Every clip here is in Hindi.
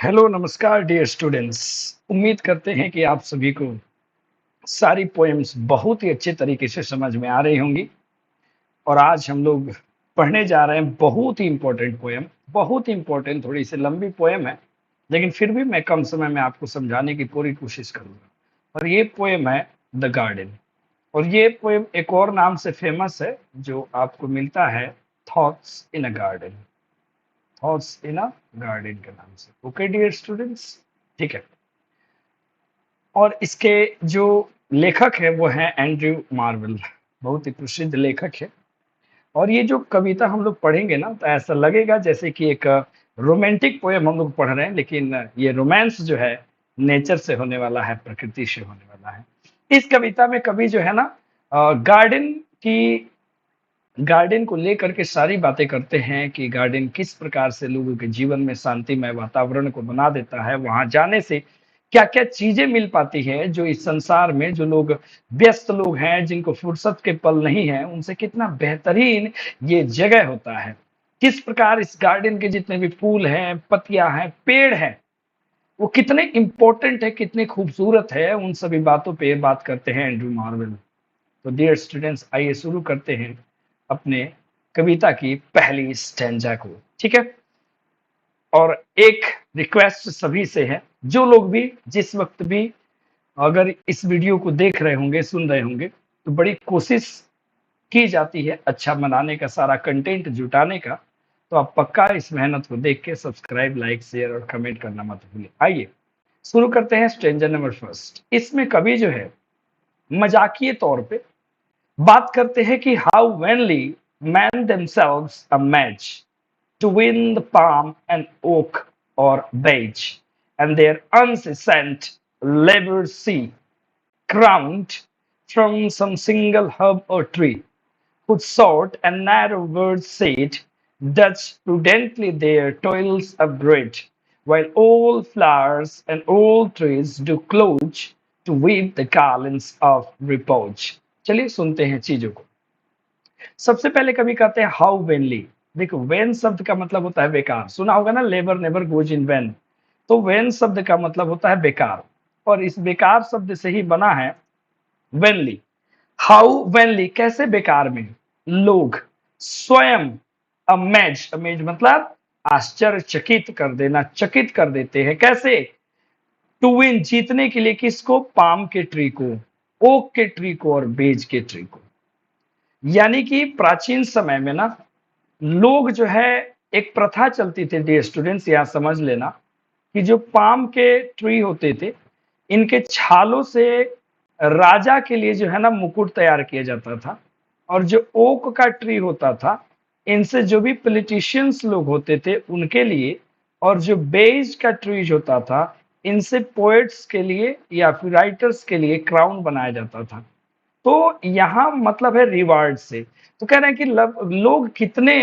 हेलो नमस्कार डियर स्टूडेंट्स। उम्मीद करते हैं कि आप सभी को सारी पोएम्स बहुत ही अच्छे तरीके से समझ में आ रही होंगी। और आज हम लोग पढ़ने जा रहे हैं बहुत ही इंपॉर्टेंट पोएम। बहुत ही इंपॉर्टेंट, थोड़ी सी लंबी पोएम है, लेकिन फिर भी मैं कम समय में आपको समझाने की पूरी कोशिश करूंगा। और ये पोएम है द गार्डन। और ये पोएम एक और नाम से फेमस है जो आपको मिलता है, thoughts in a garden. Thoughts in a garden के नाम से। ओके डियर स्टूडेंट्स, ठीक है। और इसके जो लेखक है वो है एंड्रयू मार्वेल, बहुत ही प्रसिद्ध लेखक है। और ये जो कविता हम लोग पढ़ेंगे ना, तो ऐसा लगेगा जैसे कि एक रोमांटिक पोएम हम लोग पढ़ रहे हैं, लेकिन ये रोमांस जो है नेचर से होने वाला है, प्रकृति से होने वाला है। इस कविता में कवि जो है ना, गार्डन की गार्डन को लेकर के सारी बातें करते हैं कि गार्डन किस प्रकार से लोगों के जीवन में शांतिमय वातावरण को बना देता है। वहां जाने से क्या क्या चीजें मिल पाती हैं जो इस संसार में जो लोग व्यस्त लोग हैं, जिनको फुर्सत के पल नहीं है, उनसे कितना बेहतरीन ये जगह होता है। किस प्रकार इस गार्डन के जितने भी फूल हैं, पत्तियां हैं, पेड़ हैं, वो कितने इंपॉर्टेंट है, कितने खूबसूरत है, उन सभी बातों पे बात करते हैं एंड्रू मार्वेल। तो डियर स्टूडेंट्स, आइए शुरू करते हैं अपने कविता की पहली स्टैंजा को। ठीक है। और एक रिक्वेस्ट सभी से है, जो लोग भी जिस वक्त भी अगर इस वीडियो को देख रहे होंगे, सुन रहे होंगे, तो बड़ी कोशिश की जाती है अच्छा बनाने का, सारा कंटेंट जुटाने का। तो आप पक्का इस मेहनत को देख के सब्सक्राइब, लाइक, शेयर और कमेंट करना मत भूलिए। आइए शुरू करते हैं स्टैंजा नंबर फर्स्ट। इसमें कवि जो है मजाकिए तौर पे बात करते हैं कि how vainly men themselves a match to win the palm and oak or beech, and their incessant labor see, crowned from some single herb or tree, whose short and narrow words said, Dutch prudently their toils abroad, while all flowers and all trees do close to weave the garlands of repose। चलिए सुनते हैं चीजों को। सबसे पहले कभी कहते हैं हाउ वेनली। देखो, वेन शब्द का मतलब होता है बेकार। सुना होगा ना, labour never goes in vain. तो वेन शब्द का मतलब होता है बेकार, और इस बेकार शब्द से ही बना है वेनली। हाउ वेनली, कैसे बेकार में लोग स्वयं अमेज, अमेज मतलब आश्चर्यचकित कर देना, चकित कर देते हैं। कैसे? टू विन, जीतने के लिए। किसको? पाम के ट्री को, ओक के ट्री को और बेज के ट्री को। यानी कि प्राचीन समय में ना, लोग जो है, एक प्रथा चलती थी डियर स्टूडेंट्स, यहाँ समझ लेना, कि जो पाम के ट्री होते थे, इनके छालों से राजा के लिए जो है ना मुकुट तैयार किया जाता था। और जो ओक का ट्री होता था, इनसे जो भी पॉलिटिशियंस लोग होते थे उनके लिए। और जो बेज का ट्रीज होता था, इनसे पोएट्स के लिए या फिर राइटर्स के लिए क्राउन बनाया जाता था। तो यहाँ मतलब है रिवार्ड से। तो कह रहे हैं कि लोग कितने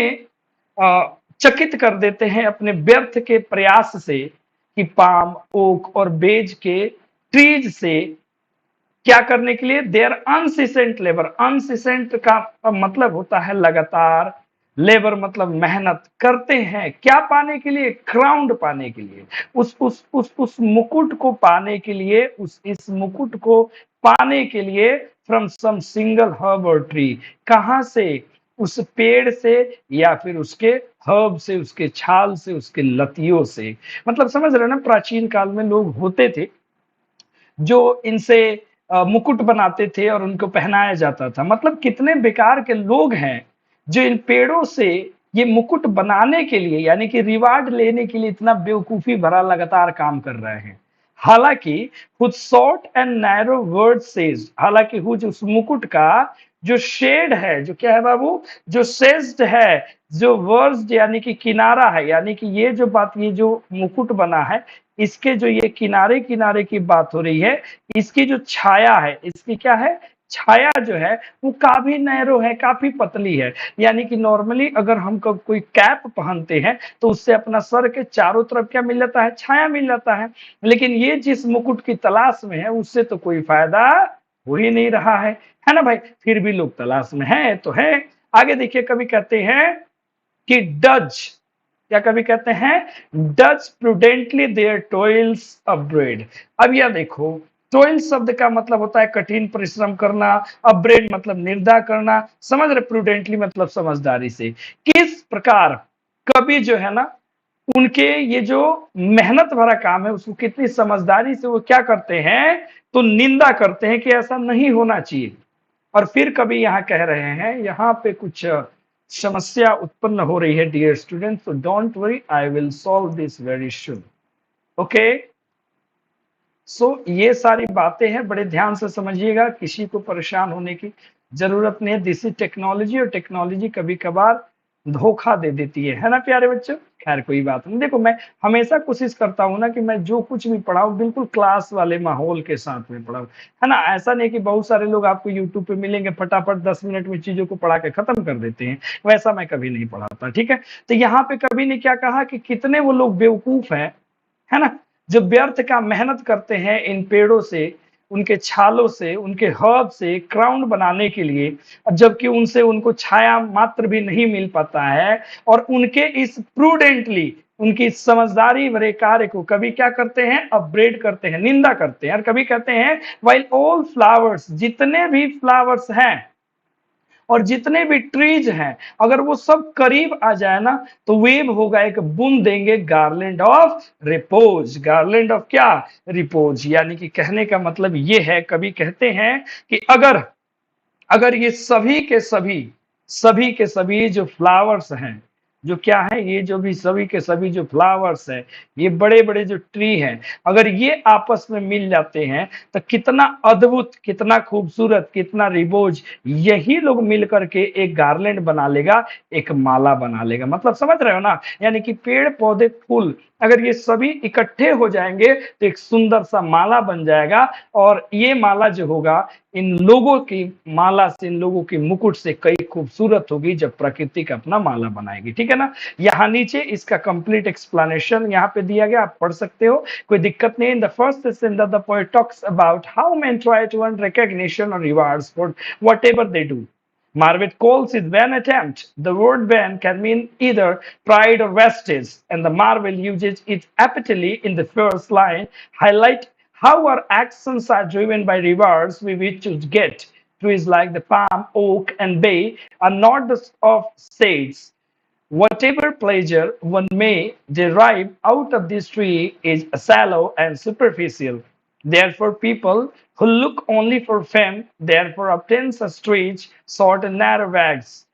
चकित कर देते हैं अपने व्यर्थ के प्रयास से, कि पाम, ओक और बेज के ट्रीज से क्या करने के लिए? There अनसिसेंट labour. अनसिसेंट का मतलब होता है लगातार, लेबर मतलब मेहनत करते हैं। क्या पाने के लिए? क्राउंड पाने के लिए, उस मुकुट को पाने के लिए, उस इस मुकुट को पाने के लिए। फ्रॉम सम सिंगल हर्ब और ट्री, कहां से? उस पेड़ से, या फिर उसके हर्ब से, उसके छाल से, उसके लतियों से। मतलब समझ रहे हैं ना, प्राचीन काल में लोग होते थे जो इनसे मुकुट बनाते थे और उनको पहनाया जाता था। मतलब कितने बेकार के लोग हैं जो इन पेड़ों से ये मुकुट बनाने के लिए, यानी कि रिवार्ड लेने के लिए, इतना बेवकूफी भरा लगातार काम कर रहे हैं। हालांकि whose short and narrow word says, हालांकि हुज उस मुकुट का जो शेड है, जो क्या है बाबू, जो सेज्ड है, जो वर्ड यानी कि किनारा है, यानी कि ये जो बात, ये जो मुकुट बना है, इसके जो ये किनारे किनारे की बात हो रही है, इसकी जो छाया है, इसकी क्या है, छाया जो है, वो काफी नैरो है, काफी पतली है। यानी कि नॉर्मली अगर हम कोई कैप पहनते हैं तो उससे अपना सर के चारों तरफ क्या मिल जाता है? छाया मिल जाता है। लेकिन ये जिस मुकुट की तलाश में है, उससे तो कोई फायदा हो ही नहीं रहा है ना भाई। फिर भी लोग तलाश में है तो है। आगे देखिए, कभी कहते हैं कि डज, क्या कवि कहते हैं? Does prudently their toils upbraid. अब यह देखो, टोइल शब्द का मतलब होता है कठिन परिश्रम करना, अब्रेड मतलब निर्दा करना, समझ रहे? प्रूडेंटली मतलब समझदारी से। किस प्रकार कवि जो है ना, उनके ये जो मेहनत भरा काम है उसको कितनी समझदारी से वो क्या करते हैं, तो निंदा करते हैं कि ऐसा नहीं होना चाहिए। और फिर कभी यहाँ कह रहे हैं, यहाँ पे कुछ समस्या उत्पन्न हो रही है डियर स्टूडेंट, तो don't worry, I will solve this very soon. Okay, so ये सारी बातें हैं, बड़े ध्यान से समझिएगा, किसी को परेशान होने की जरूरत नहीं है। दिस इज टेक्नोलॉजी, और टेक्नोलॉजी कभी कभार धोखा दे देती है ना प्यारे बच्चों? खैर कोई बात नहीं। देखो, मैं हमेशा कोशिश करता हूँ ना कि मैं जो कुछ भी पढ़ाऊँ बिल्कुल क्लास वाले माहौल के साथ में पढ़ाऊँ, है ना? ऐसा नहीं कि बहुत सारे लोग आपको यूट्यूब पे मिलेंगे, फटाफट 10 मिनट में चीजों को पढ़ा के खत्म कर देते हैं, वैसा मैं कभी नहीं पढ़ाता, ठीक है? तो यहाँ पे कवि ने क्या कहा कि कितने वो लोग बेवकूफ है ना, जो व्यर्थ का मेहनत करते हैं इन पेड़ों से, उनके छालों से, उनके हर्ब से क्राउन बनाने के लिए, जबकि उनसे उनको छाया मात्र भी नहीं मिल पाता है। और उनके इस प्रूडेंटली, उनकी समझदारी भरे कार्य को कभी क्या करते हैं? अपग्रेड करते हैं, निंदा करते हैं। और कभी कहते हैं वाइल ऑल फ्लावर्स, जितने भी फ्लावर्स हैं और जितने भी ट्रीज हैं, अगर वो सब करीब आ जाए ना, तो वेव होगा, एक बुन देंगे garland of repose. Garland of क्या? रिपोज। यानी कि कहने का मतलब ये है, कभी कहते हैं कि अगर अगर ये सभी के सभी जो फ्लावर्स हैं, जो क्या है, ये जो भी सभी के सभी जो फ्लावर्स हैं, ये बड़े बड़े जो ट्री हैं, अगर ये आपस में मिल जाते हैं तो कितना अद्भुत, कितना खूबसूरत, कितना रिबोज, यही लोग मिल करके एक गार्लैंड बना लेगा, एक माला बना लेगा। मतलब समझ रहे हो ना? यानी कि पेड़ पौधे फूल अगर ये सभी इकट्ठे हो जाएंगे तो एक सुंदर सा माला बन जाएगा। और ये माला जो होगा, इन लोगों की माला से, इन लोगों की मुकुट से कई खूबसूरत होगी जब प्रकृति का अपना माला बनाएगी, ठीक है ना? यहाँ नीचे इसका कंप्लीट एक्सप्लेनेशन यहाँ पे दिया गया, आप पढ़ सकते हो, कोई दिक्कत नहीं। In the first sentence the poet talks about how men try to earn recognition or rewards for whatever they do. Margaret calls it vain attempt. The word vain can mean either pride or vestige, and the Marvel uses it aptly in the first line, highlight how our actions are driven by rewards we wish to get. Trees like the palm, oak, and bay are not the of states. Whatever pleasure one may derive out of this tree is shallow and superficial. Therefore, people who look only for fame therefore obtain such trees, short and narrow wags.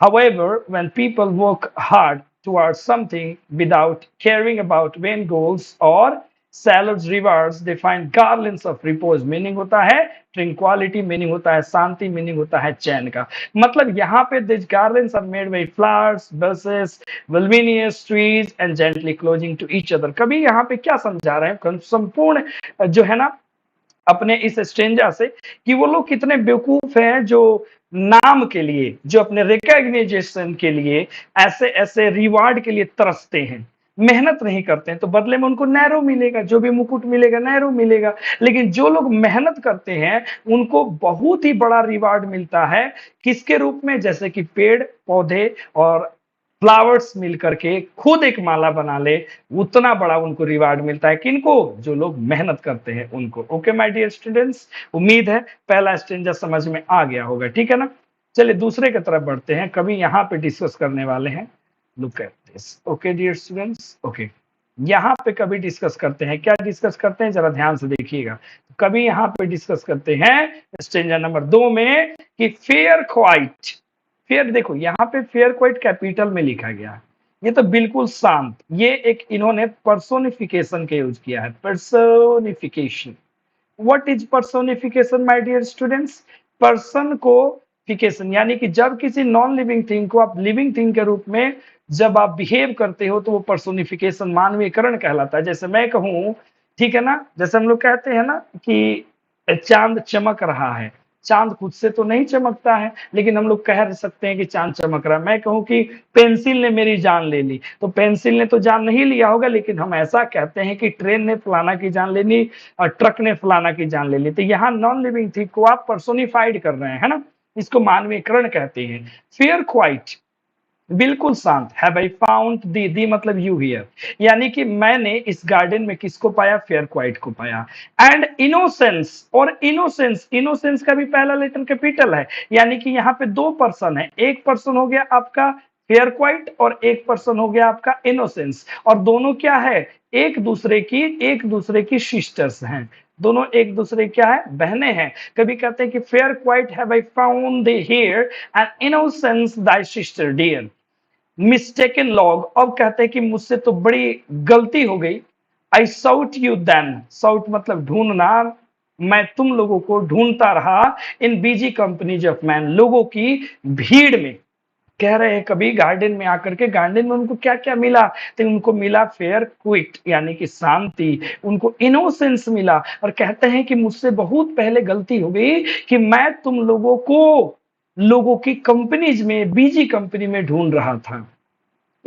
However, when people work hard towards something without caring about vain goals or shallow rewards, they find garlands of repose. Meaning होता है ट्रिंक्वालिटी, मीनिंग होता है शांति, मीनिंग होता है चैन का। मतलब यहाँ पे this garlands are made by flowers, bushes, विल्विनियस trees and gently closing to each other. कभी यहाँ पे क्या समझा रहे हैं संपूर्ण जो है ना अपने इस स्ट्रेंजर से, कि वो लोग कितने बेवकूफ हैं जो नाम के लिए, जो अपने रिकॉग्निशन के लिए, ऐसे ऐसे रिवार्ड के लिए तरसते हैं, मेहनत नहीं करते हैं, तो बदले में उनको नैरो मिलेगा, जो भी मुकुट मिलेगा नैरो मिलेगा। लेकिन जो लोग मेहनत करते हैं उनको बहुत ही बड़ा रिवार्ड मिलता है, किसके रूप में? जैसे कि पेड़ पौधे और फ्लावर्स मिल करके खुद एक माला बना ले, उतना बड़ा उनको रिवार्ड मिलता है। किनको? जो लोग मेहनत करते हैं उनको। ओके माय डियर स्टूडेंट्स, उम्मीद है पहला स्ट्रेंजर समझ में आ गया होगा, ठीक है ना? चलिए दूसरे की तरफ बढ़ते हैं, कभी यहाँ पे डिस्कस करने वाले हैं। Look at this. Okay dear students, okay, यहाँ पे कभी डिस्कस करते हैं, क्या डिस्कस करते हैं जरा ध्यान से देखिएगा। कभी यहाँ पे डिस्कस करते हैं स्ट्रेंजर नंबर 2 में कि फेयर क्वाइट। फेयर, देखो यहाँ पे फेयर क्वाइट कैपिटल में लिखा गया है, ये तो बिल्कुल शांत, ये एक इन्होंने पर्सोनिफिकेशन का यूज किया है, personification. What is personification my dear students? Person को फिकेशन, यानी कि जब किसी नॉन लिविंग थिंग को आप लिविंग थिंग के रूप में जब आप बिहेव करते हो तो वो पर्सोनिफिकेशन, मानवीयकरण कहलाता है। जैसे मैं कहूँ, ठीक है ना, जैसे हम लोग कहते हैं ना कि चांद चमक रहा है, चांद खुद से तो नहीं चमकता है, लेकिन हम लोग कह सकते हैं कि चांद चमक रहा है। मैं कहूँ कि पेंसिल ने मेरी जान ले ली, तो पेंसिल ने तो जान नहीं लिया होगा, लेकिन हम ऐसा कहते हैं कि ट्रेन ने फलाना की जान ले ली और ट्रक ने फलाना की जान ले ली। तो यहाँ नॉन लिविंग थिंग को आप पर्सोनिफाइड कर रहे हैं, है ना, इसको मानवीयकरण कहते हैं। फेयर क्वाइट, बिल्कुल शांत। हैव आई फाउंड दी मतलब यू हियर, यानी कि मैंने इस गार्डन में किसको पाया? फेयर क्वाइट को पाया। एंड इनोसेंस, और इनोसेंस, इनोसेंस का भी पहला लेटर कैपिटल है, यानी कि यहाँ पे दो पर्सन है, एक पर्सन हो गया आपका फेयर क्वाइट और एक पर्सन हो गया आपका इनोसेंस, और दोनों क्या है? एक दूसरे की सिस्टर्स हैं, दोनों एक दूसरे क्या है? बहनें हैं। कभी कहते हैं कि fair quiet have I found here and innocence thy sister dear. Mistaken long, अब कहते हैं कि मुझसे तो बड़ी गलती हो गई। आई साउट यू देन, साउट मतलब ढूंढना, मैं तुम लोगों को ढूंढता रहा इन बिजी कंपनीज ऑफ मैन, लोगों की भीड़ में। कह रहे हैं कभी गार्डन में आकर के, गार्डन में उनको क्या क्या मिला? तो उनको मिला फेयर क्विट यानी कि शांति, उनको इनोसेंस मिला, और कहते हैं कि मुझसे बहुत पहले गलती हो गई कि मैं तुम लोगों को लोगों की कंपनीज में, बीजी कंपनी में ढूंढ रहा था।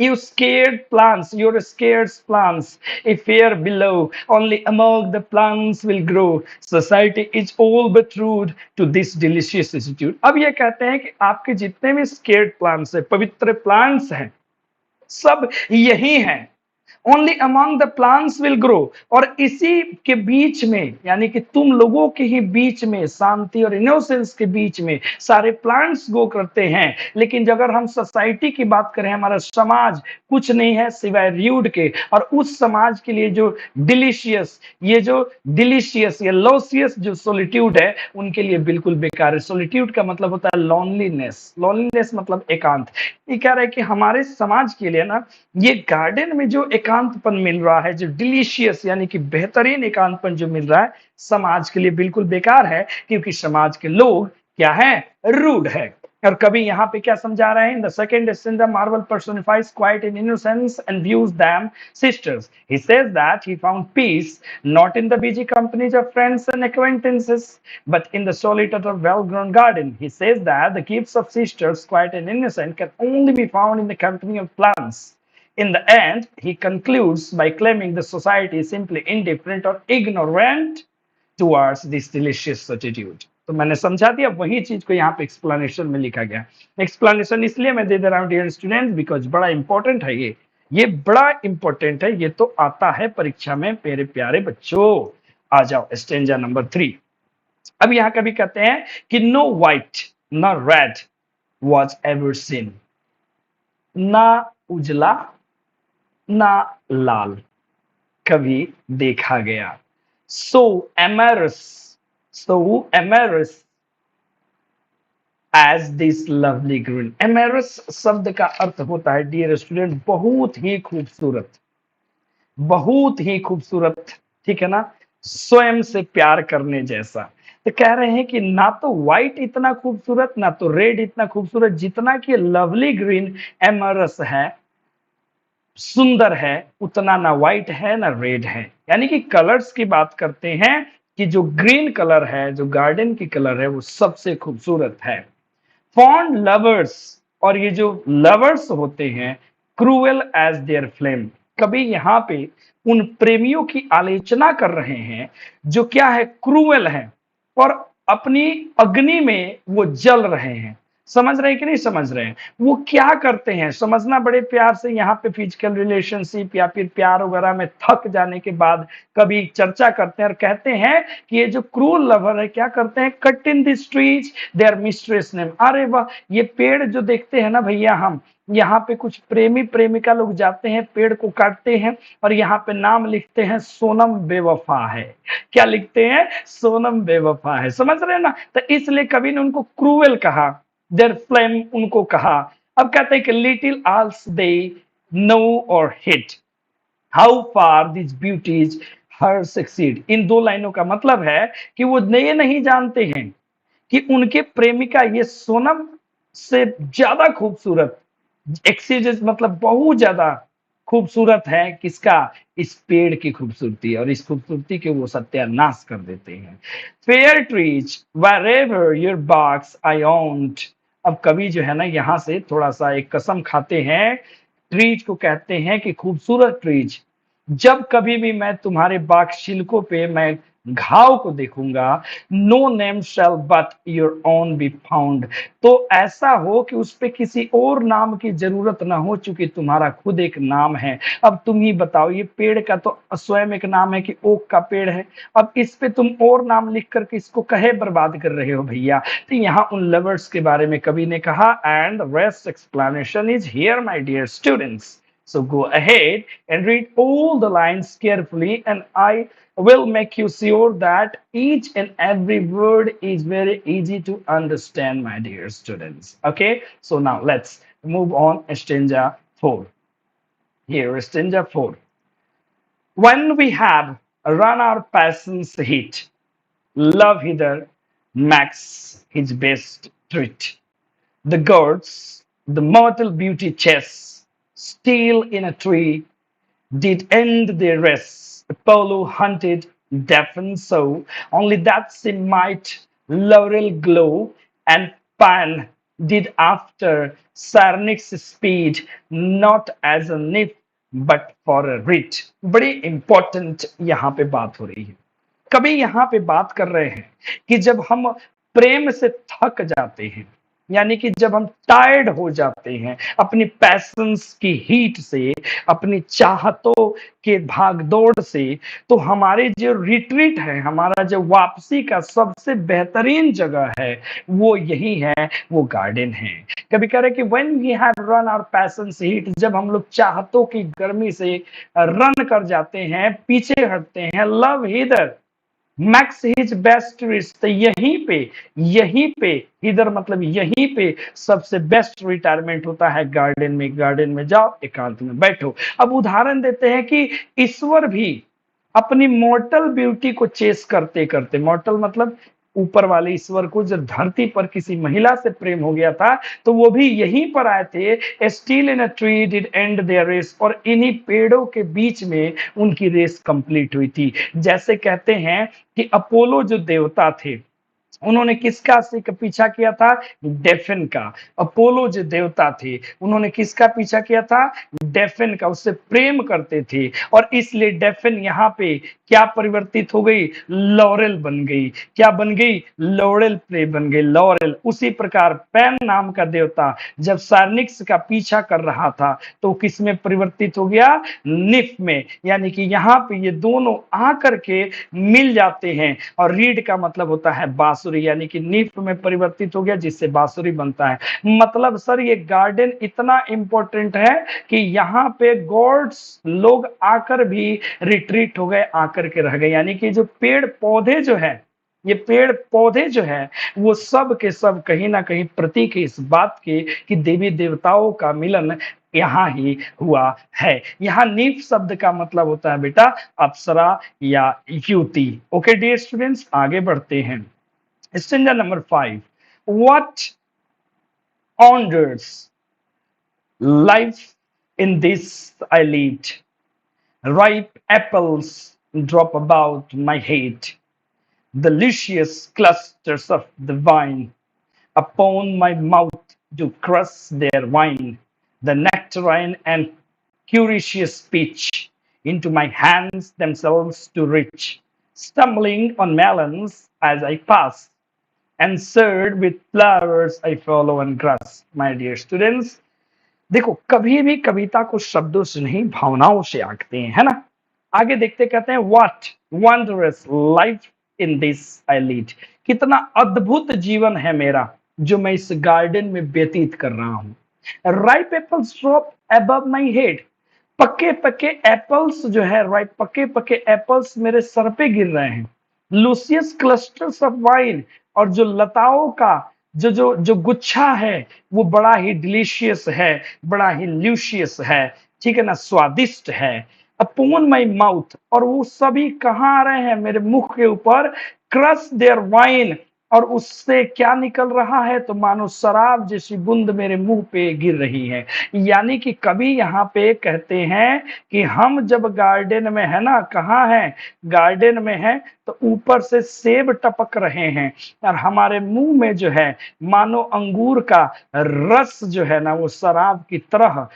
You scared plants, your scared plants, a fair below, only among the plants will grow. Society is all but rude to this delicious institute. अब ये कहते हैं कि आपके जितने भी scared plants है, पवित्र plants हैं, सब यही हैं। Only among the plants will grow, और इसी के बीच में, यानी कि तुम लोगों के ही बीच में, शांति और इनोसेंस के बीच में सारे प्लांट्स ग्रो करते हैं। लेकिन जब अगर हम सोसाइटी की बात करें, हमारा समाज कुछ नहीं है सिवाय र्यूड के, और उस समाज के लिए जो डिलीशियस या लॉसियस जो सोलिट्यूड है, उनके लिए बिल्कुल बेकार है। सोलिट्यूड का मतलब होता है लॉनलीनेस, लॉनलीनेस मतलब एकांत। ये कह रहा है कि हमारे समाज के लिए ना, ये गार्डन में जो एकांतपन मिल रहा है, जो डिलीशियस यानी कि बेहतरीन एकांतपन जो मिल रहा है, समाज के लिए बिल्कुल बेकार है, क्योंकि समाज के लोग क्या है? रूड है। और कभी यहाँ पे क्या समझा रहे हैं? In the second the Marvel personifies quiet in innocence and views them sisters. He says that he found peace not in the busy companies of friends and acquaintances, but in the solitude of well-grown garden. He says that the gifts of sisters, quiet and innocent, can only be found in the company of plants. In the end, he concludes by claiming the society is simply indifferent or ignorant towards this delicious solitude. तो मैंने समझा दिया, वही चीज को यहाँ पे एक्सप्लेनेशन में लिखा गया। एक्सप्लेनेशन इसलिए मैं दे दे रहा हूँ डियर स्टूडेंट, बिकॉज बड़ा इंपॉर्टेंट है ये बड़ा इंपॉर्टेंट है, ये तो आता है परीक्षा में मेरे प्यारे बच्चों। आ जाओ स्टेंजा नंबर 3। अब यहाँ कभी कहते हैं कि no white nor red was ever seen, ना उजला ना लाल कभी देखा गया। So amorous, so amorous as this lovely green. Amorous शब्द का अर्थ होता है डियर स्टूडेंट बहुत ही खूबसूरत, बहुत ही खूबसूरत, ठीक है ना, स्वयं से प्यार करने जैसा। तो कह रहे हैं कि ना तो व्हाइट इतना खूबसूरत, ना तो रेड इतना खूबसूरत, जितना कि लवली ग्रीन एमरस है, सुंदर है, उतना ना व्हाइट है ना रेड है। यानी कि कलर्स की बात करते हैं कि जो ग्रीन कलर है, जो गार्डन की कलर है, वो सबसे खूबसूरत है। फॉन्ड लवर्स, और ये जो लवर्स होते हैं, क्रूएल एज देयर फ्लेम, कभी यहाँ पे उन प्रेमियों की आलोचना कर रहे हैं जो क्या है? क्रूएल है, और अपनी अग्नि में वो जल रहे हैं। समझ रहे हैं कि नहीं समझ रहे हैं? वो क्या करते हैं समझना बड़े प्यार से। यहाँ पे फिजिकल रिलेशनशिप या फिर प्यार वगैरह में थक जाने के बाद कभी चर्चा करते हैं और कहते हैं कि ये जो क्रूर लवर है क्या करते हैं? Cut in this trees their mistress name. अरे वाह, ये पेड़ जो देखते हैं ना भैया, हम यहाँ पे कुछ प्रेमी प्रेमिका लोग जाते हैं, पेड़ को काटते हैं और यहाँ पे नाम लिखते हैं सोनम बेवफा है। क्या लिखते हैं? सोनम बेवफा है। समझ रहे हैं ना? तो इसलिए कभी ने उनको क्रूएल कहा, देयर फ्लेम उनको कहा। अब कहते हैं कि little alas they know or heed how far this beauties her exceed. इन दो लाइनों का मतलब है कि वो ये नहीं जानते हैं कि उनके प्रेमिका ये सोनम से ज्यादा खूबसूरत, एक्सीजेस मतलब बहुत ज्यादा खूबसूरत है। किसका? इस पेड़ की खूबसूरती, और इस खूबसूरती के वो सत्यानाश कर देते हैं। Fair trees wherever your barks I owned। अब कवि जो है ना यहाँ से थोड़ा सा एक कसम खाते हैं। ट्रीज को कहते हैं कि खूबसूरत ट्रीज, जब कभी भी मैं तुम्हारे बाग शिल्कों पे मैं घाव को देखूंगा। No name shall but your own be found. तो ऐसा हो कि उस पे किसी और नाम की जरूरत ना हो, चूंकि तुम्हारा खुद एक नाम है। अब तुम ही बताओ, ये पेड़ का तो स्वयं एक नाम है कि ओक का पेड़ है। अब इस पे तुम और नाम लिख करके इसको कहे बर्बाद कर रहे हो भैया। तो यहाँ उन लवर्स के बारे में कवि ने कहा, and rest explanation is here my dear students. So go ahead and read all the lines carefully, and I will make you sure that each and every word is very easy to understand, my dear students. Okay, so now let's move on. Stanza 4. Here, stanza 4. When we have run our passion's heat, love hither makes his best treat. The gods, the mortal beauty chase, still in a tree, did end their race. Apollo hunted deaf and so, only that she might laurel glow, and Pan did after Sarnix's speed, not as a nymph but for a writ. बड़ी इंपॉर्टेंट यहाँ पे बात हो रही है। कभी यहाँ पे बात कर रहे हैं कि जब हम प्रेम से थक जाते हैं, यानी कि जब हम टायर्ड हो जाते हैं अपनी पैशंस की हीट से, अपनी चाहतों के भागदौड़ से, तो हमारे जो रिट्रीट है, हमारा जो वापसी का सबसे बेहतरीन जगह है, वो यही है, वो गार्डन है। कभी कह रहे कि when we have run our passions heat, जब हम लोग चाहतों की गर्मी से रन कर जाते हैं, पीछे हटते हैं, love hither max his best wrist, यहीं पे इधर मतलब यहीं पे सबसे बेस्ट रिटायरमेंट होता है गार्डन में। गार्डन में जाओ, एकांत में बैठो। अब उदाहरण देते हैं कि ईश्वर भी अपनी मॉर्टल ब्यूटी को चेस करते करते, मॉर्टल मतलब ऊपर वाले ईश्वर को जब धरती पर किसी महिला से प्रेम हो गया था, तो वो भी यहीं पर आए थे। Still in a tree did end their race, और इन्हीं पेड़ों के बीच में उनकी रेस कंप्लीट हुई थी। जैसे कहते हैं कि अपोलो जो देवता थे, उन्होंने किसका पीछा किया था? डेफिन का। अपोलो जो देवता थे, उन्होंने किसका पीछा किया था? डेफिन का। उससे प्रेम करते थे, और इसलिए डेफिन यहाँ पे क्या परिवर्तित हो गई? लॉरेल बन गई। क्या बन गई? लॉरेल प्ले बन गई, लॉरेल। उसी प्रकार पैन नाम का देवता जब सार्निक्स का पीछा कर रहा था, तो किस में परिवर्तित हो गया? निफ में। यानी कि यहाँ पे ये दोनों आकर के मिल जाते हैं, और रीड का मतलब होता है बांसुरी, यानी कि निफ में परिवर्तित हो गया, जिससे बांसुरी बनता है। मतलब सर ये गार्डन इतना इंपॉर्टेंट है कि यहाँ पे गॉड्स लोग आकर भी रिट्रीट हो गए, आकर के रह गए। यानी कि जो पेड़ पौधे जो है, ये पेड़ पौधे जो है, वो सब के सब कहीं ना कहीं प्रतीक है इस बात के कि देवी देवताओं का मिलन यहाँ ही हुआ है। यहाँ नीफ शब्द का मतलब होता है बेटा अप्सरा या युति। ओके डियर स्टूडेंट्स, आगे बढ़ते हैं। Stanza number 5। What wonders life in this I lead, ripe apples drop about my head, the luscious clusters of the vine upon my mouth do crush their wine, the nectarine and curious peach into my hands themselves to reach, stumbling on melons as I pass, and served with flowers I follow and grasp. My dear students, देखो कभी भी कविता को शब्दों से नहीं भावनाओं से आंकते हैं, है ना। आगे देखते कहते हैं what wondrous life in this I lead, कितना अद्भुत जीवन है मेरा जो मैं इस गार्डन में व्यतीत कर रहा हूं। Ripe apples drop above my head, पक्के पक्के एप्पल्स जो है, राइप पक्के पक्के एप्पल्स मेरे सर पे गिर रहे हैं। लूसियस क्लस्टर्स ऑफ वाइन, और जो लताओं का जो जो जो गुच्छा है वो बड़ा ही डिलीशियस है, बड़ा ही ल्यूशियस है, ठीक है ना, स्वादिष्ट है। अपॉन माई माउथ, और वो सभी कहाँ आ रहे हैं? मेरे मुख के ऊपर। क्रश देयर वाइन, और उससे क्या निकल रहा है? तो मानो शराब जैसी बूंद मेरे मुंह पे गिर रही है। यानी कि कभी यहाँ पे कहते हैं कि हम जब गार्डन में है ना, कहाँ है? गार्डन में है, तो ऊपर से सेब टपक रहे हैं, और हमारे मुंह में जो है मानो अंगूर का रस जो है ना, वो शराब की तरह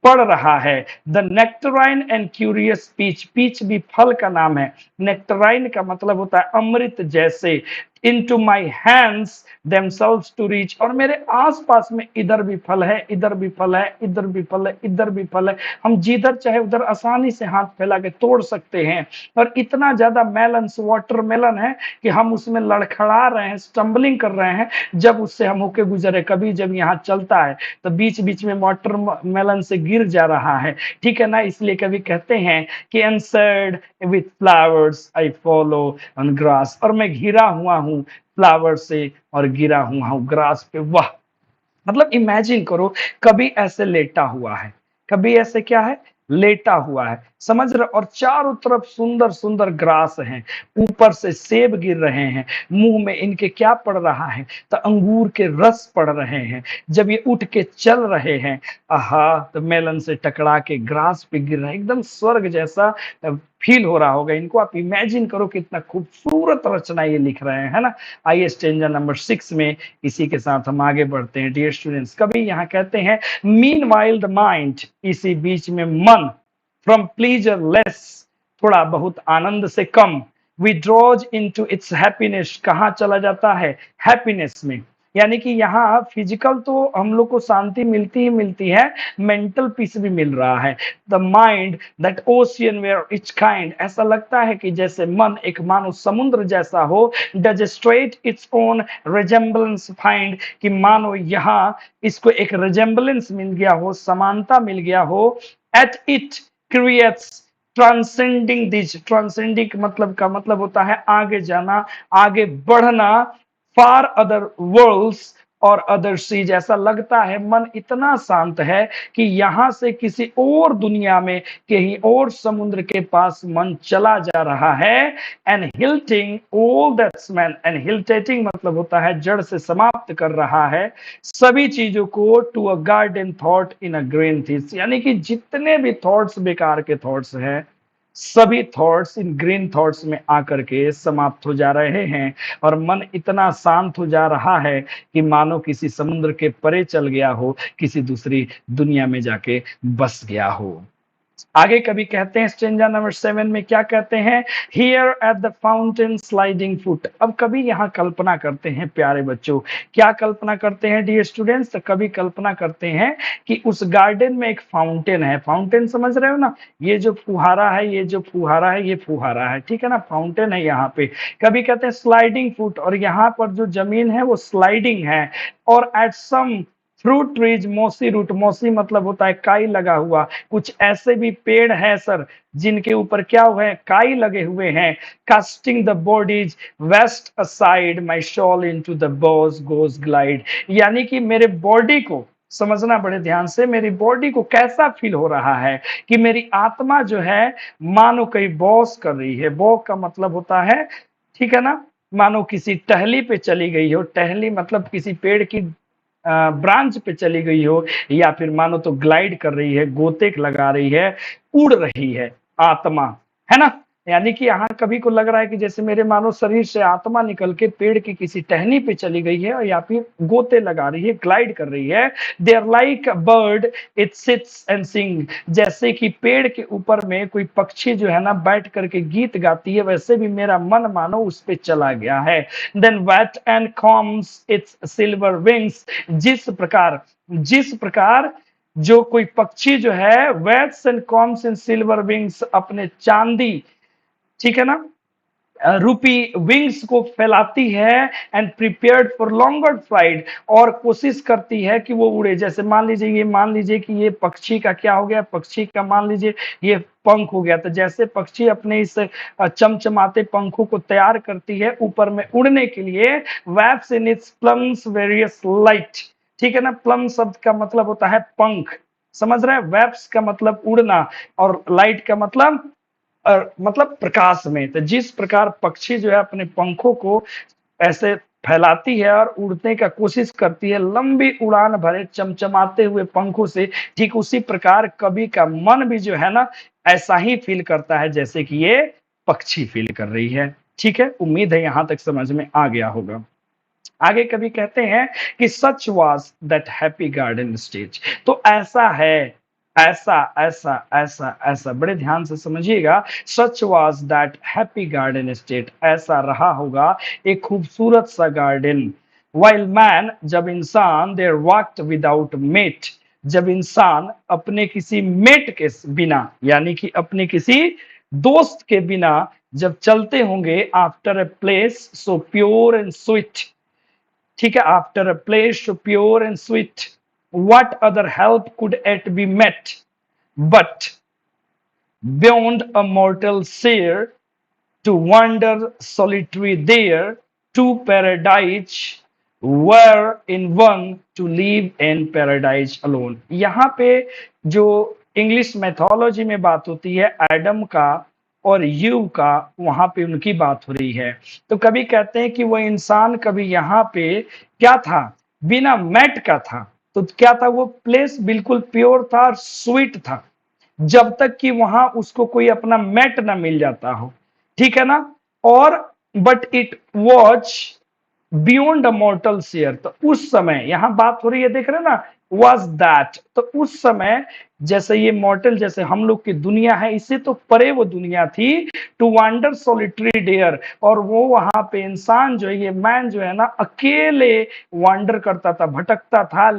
पढ़ रहा है। The nectarine and curious peach, peach भी फल का नाम है। नेक्टराइन का मतलब होता है अमृत जैसे। into my hands themselves to reach, और मेरे आसपास में इधर भी फल है, इधर भी फल है, इधर भी फल है, इधर भी फल है। हम जिधर चाहे उधर आसानी से हाथ फैला के तोड़ सकते हैं। और इतना ज्यादा मेलन्स, वाटरमेलन है कि हम उसमें लड़खड़ा रहे हैं, स्टम्बलिंग कर रहे हैं जब उससे हम होके गुजरे। कभी जब यहाँ चलता है तो बीच बीच में वाटरमेलन से गिर जा रहा है, ठीक है ना। इसलिए कभी कहते हैं कि answered with flowers I follow on grass, और मैं घिरा हुआ हूँ फ्लावर से और गिरा हुआ हूँ ग्रास पे। वाह, मतलब इमेजिन करो, कभी ऐसे लेटा हुआ है, कभी ऐसे क्या है, लेटा हुआ है, समझ रहे। और चारों तरफ सुंदर सुंदर ग्रास हैं, ऊपर से सेब गिर रहे हैं, मुंह में इनके क्या पड़ रहा है, तो अंगूर के रस पड़ रहे हैं। जब ये उठ के चल रहे हैं, आहा, तो मेलन से टकरा के ग्रास पे गिर रहे हैं, एकदम स्वर्ग जैसा फील हो रहा होगा इनको। आप इमेजिन करो कितना खूबसूरत रचना ये लिख रहे हैं, है ना। आइए स्टेंजा नंबर 6 में इसी के साथ हम आगे बढ़ते हैं। डियर स्टूडेंट्स, कभी यहाँ कहते हैं मीन वाइल द माइंड, इसी बीच में मन, फ्रॉम प्लीजर लेस, थोड़ा बहुत आनंद से कम, विड्रॉज इनटू इट्स हैप्पीनेस, कहाँ चला जाता है, हैप्पीनेस में। यानी कि यहाँ फिजिकल तो हम लोग को शांति मिलती ही मिलती है, मेंटल पीस भी मिल रहा है। The mind that ocean where its kind, ऐसा लगता है कि जैसे मन एक मानो समुद्र जैसा हो। Does straight its own resemblance find, कि मानो यहाँ इसको एक रिजेम्बलेंस मिल गया हो, समानता मिल गया हो। At it creates transcending this, transcending मतलब का मतलब होता है आगे जाना, आगे बढ़ना, फार अदर वर्ल्ड्स और अदर सीज। ऐसा लगता है मन इतना शांत है कि यहां से किसी और दुनिया में, कहीं और समुद्र के पास मन चला जा रहा है। एंड हिल्टिंग ऑल दैट्समैन, एंड हिल्टेटिंग मतलब होता है जड़ से समाप्त कर रहा है सभी चीजों को, to a garden thought in a green this, यानी कि जितने भी थॉट्स बेकार के थॉट्स हैं, सभी थॉट्स इन ग्रीन थॉट्स में आकर के समाप्त हो जा रहे हैं। और मन इतना शांत हो जा रहा है कि मानो किसी समुद्र के परे चल गया हो, किसी दूसरी दुनिया में जाके बस गया हो। आगे कभी कहते हैं स्टेंजा नंबर 7 में क्या कहते हैं, here at the fountain sliding foot. अब कभी यहाँ कल्पना करते हैं प्यारे बच्चों, क्या कल्पना करते हैं डियर स्टूडेंट्स, तो कभी कल्पना करते हैं कि उस गार्डन में एक फाउंटेन है। फाउंटेन समझ रहे हो ना, ये जो फुहारा है, ये जो फुहारा है, ये फुहारा है, ठीक है ना, फाउंटेन है यहाँ पे। कभी कहते हैं स्लाइडिंग फुट, और यहाँ पर जो जमीन है वो स्लाइडिंग है। और एट सम फ्रूट ट्रीज मौसी रूट, मौसी मतलब होता है काई लगा हुआ, कुछ ऐसे भी पेड़ हैं सर जिनके ऊपर क्या हुए हैं, काई लगे हुए हैं। Casting the body's vest aside my soul into the boughs goes glide, यानी कि मेरे बॉडी को समझना बड़े ध्यान से, मेरी बॉडी को कैसा फील हो रहा है कि मेरी आत्मा जो है मानो कहीं बॉस कर रही है। बॉ का मतलब होता है, ठीक है ना, मानो किसी टहली पे चली गई हो, टहली मतलब किसी पेड़ की ब्रांच पे चली गई हो, या फिर मानो तो ग्लाइड कर रही है, गोते लगा रही है, उड़ रही है आत्मा, है ना। यानी कि यहाँ कभी को लग रहा है कि जैसे मेरे मानो शरीर से आत्मा निकल के पेड़ की किसी टहनी पे चली गई है, या फिर गोते लगा रही है, ग्लाइड कर रही है। They are like a bird it sits and sing, जैसे कि पेड़ के ऊपर में कोई पक्षी जो है ना बैठ करके गीत गाती है, वैसे भी मेरा मन मानो उस पे चला गया है। Then wet and combs its silver wings, जिस प्रकार जो कोई पक्षी जो है whets and combs in silver wings, अपने चांदी, ठीक है ना, रूपी विंग्स को फैलाती है। And prepared for longer flight, और कोशिश करती है कि वो उड़े। जैसे मान लीजिए कि ये पक्षी का क्या हो गया, पक्षी का मान लीजिए ये पंख हो गया, तो जैसे पक्षी अपने इस चमचमाते पंखों को तैयार करती है ऊपर में उड़ने के लिए, waves in its plumes various light, ठीक है ना। प्लम शब्द का मतलब होता है पंख, समझ रहे हैं, वेप्स का मतलब उड़ना, और लाइट का मतलब प्रकाश में। तो जिस प्रकार पक्षी जो है अपने पंखों को ऐसे फैलाती है और उड़ने का कोशिश करती है लंबी उड़ान भरे चमचमाते हुए पंखों से, ठीक उसी प्रकार कवि का मन भी जो है ना ऐसा ही फील करता है जैसे कि ये पक्षी फील कर रही है। ठीक है, उम्मीद है यहां तक समझ में आ गया होगा। आगे कभी कहते हैं कि such was that happy garden state, तो ऐसा है ऐसा ऐसा ऐसा ऐसा, बड़े ध्यान से समझिएगा। सच was that happy garden state, ऐसा रहा होगा एक खूबसूरत सा गार्डन। वाइल मैन, जब इंसान, देयर वॉक्ड विदाउट मेट, जब इंसान अपने किसी मेट के बिना, यानी कि अपने किसी दोस्त के बिना जब चलते होंगे, after a place so pure and sweet, ठीक है, after a place so pure and sweet, what other help could it be met but beyond a mortal share to wander solitary there to paradise were in one to live in paradise alone। यहाँ पे जो इंग्लिश मैथोलॉजी में बात होती है एडम का और यू का, वहां पे उनकी बात हो रही है। तो कभी कहते हैं कि वो इंसान कभी यहाँ पे क्या था, बिना मैट का था। तो क्या था वो प्लेस, बिल्कुल प्योर था और स्वीट था, जब तक कि वहां उसको कोई अपना मैट ना मिल जाता हो, ठीक है ना। और but it was beyond a मॉर्टल share, तो उस समय यहां बात हो रही है, देख रहे ना, वॉज दैट, तो उस समय जैसे ये मॉर्टल, जैसे हम लोग की दुनिया है, इससे तो परे वो दुनिया थी। टू वांडर सोलिटरी डेयर, और वो वहां पे इंसान जो है, ये मैन जो है ना, अकेले वांडर करता था, भटकता था।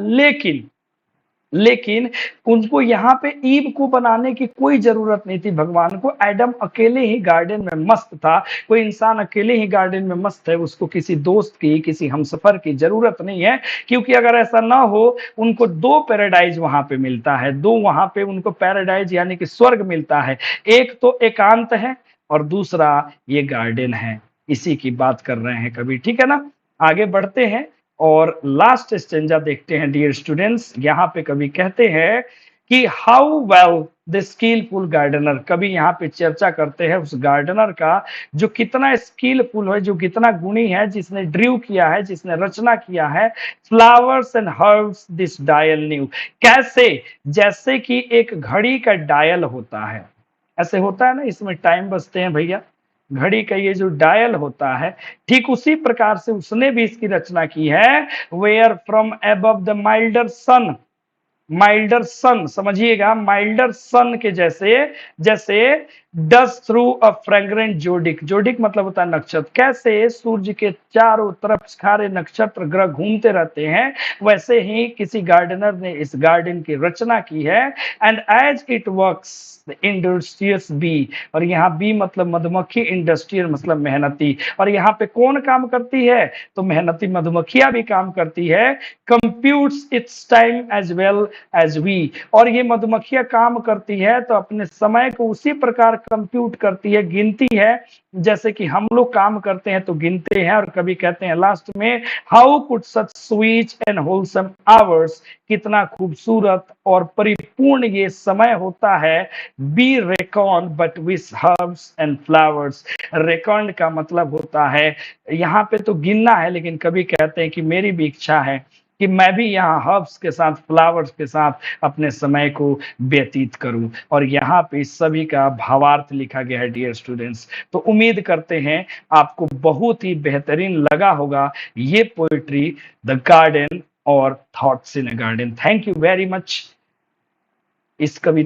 लेकिन उनको यहाँ पे ईव को बनाने की कोई जरूरत नहीं थी भगवान को। एडम अकेले ही गार्डन में मस्त था, कोई इंसान अकेले ही गार्डन में मस्त है, उसको किसी दोस्त की, किसी हमसफर की जरूरत नहीं है। क्योंकि अगर ऐसा ना हो, उनको दो पैराडाइज वहां पे मिलता है, दो वहां पे उनको पैराडाइज यानी कि स्वर्ग मिलता है। एक तो एकांत है और दूसरा ये गार्डन है, इसी की बात कर रहे हैं कवि, ठीक है ना। आगे बढ़ते हैं और लास्ट स्टेंजा देखते हैं डियर स्टूडेंट्स। यहाँ पे कवि कहते हैं कि how well the skilful gardener, कभी यहाँ पे चर्चा करते हैं उस गार्डनर का जो कितना स्किलफुल है, जो कितना गुणी है, जिसने ड्रीव किया है, जिसने रचना किया है। Flowers and herbs this dial new, कैसे, जैसे कि एक घड़ी का डायल होता है, ऐसे होता है ना, इसमें टाइम बजते हैं भैया, घड़ी का ये जो डायल होता है, ठीक उसी प्रकार से उसने भी इसकी रचना की है। Where from above the milder sun, milder sun समझिएगा, माइल्डर सन के जैसे, जैसे डस थ्रू अ फ्रेग्रेंट जोडिक, जोडिक मतलब होता है नक्षत्र, कैसे सूर्य के चारों तरफ सारे नक्षत्र ग्रह घूमते रहते हैं, वैसे ही किसी गार्डनर ने इस गार्डन की रचना की है। And as it works industrious bee, और यहाँ बी मतलब मधुमक्खी, इंडस्ट्रियल मतलब मेहनती, और यहाँ पे कौन काम करती है, तो मेहनती मधुमक्खियां भी काम करती है। Computes its time as well as we, और ये मधुमक्खियां काम करती है तो अपने समय को उसी प्रकार कंप्यूट करती है, गिनती है, जैसे कि हम लोग काम करते हैं तो गिनते हैं। और कभी कहते हैं लास्ट में, how could such sweet and wholesome hours, कितना खूबसूरत और परिपूर्ण ये समय होता है, be record but with herbs and flowers. Record का मतलब होता है, यहाँ पे तो गिनना है, लेकिन कभी कहते हैं कि मेरी भी इच्छा है कि मैं भी यहाँ हर्ब्स के साथ, फ्लावर्स के साथ अपने समय को व्यतीत करूं। और यहाँ पे इस सभी का भावार्थ लिखा गया है डियर स्टूडेंट्स। तो उम्मीद करते हैं आपको बहुत ही बेहतरीन लगा होगा ये पोएट्री, द गार्डन और thoughts in a garden. Thank you very much. इस कविता